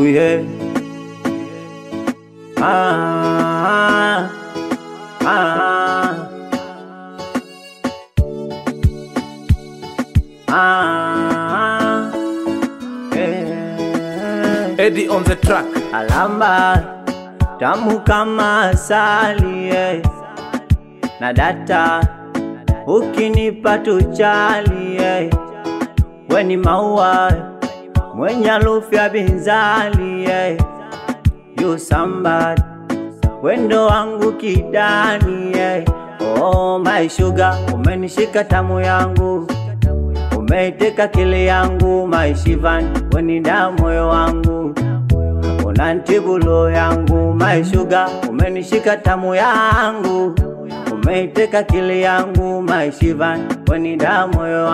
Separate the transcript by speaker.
Speaker 1: yeah. Ah, ah, ah, yeah.
Speaker 2: Eddie on the track.
Speaker 1: Alamba tamu kama asali, yeah. Na data ukinipa tuchali, yeah. Weni maua mwenye harufu ya binzali, yeah. You somebody wendo wangu kidani, yeah. Oh my sugar, umenishika tamu yangu, umeiteka kile yangu. My Shivan, weni damu moyo wangu, unanitibu roho yangu. My sugar, umenishika tamu yangu, umeiteka kile yangu. My Shivan, weni damu moyo wangu.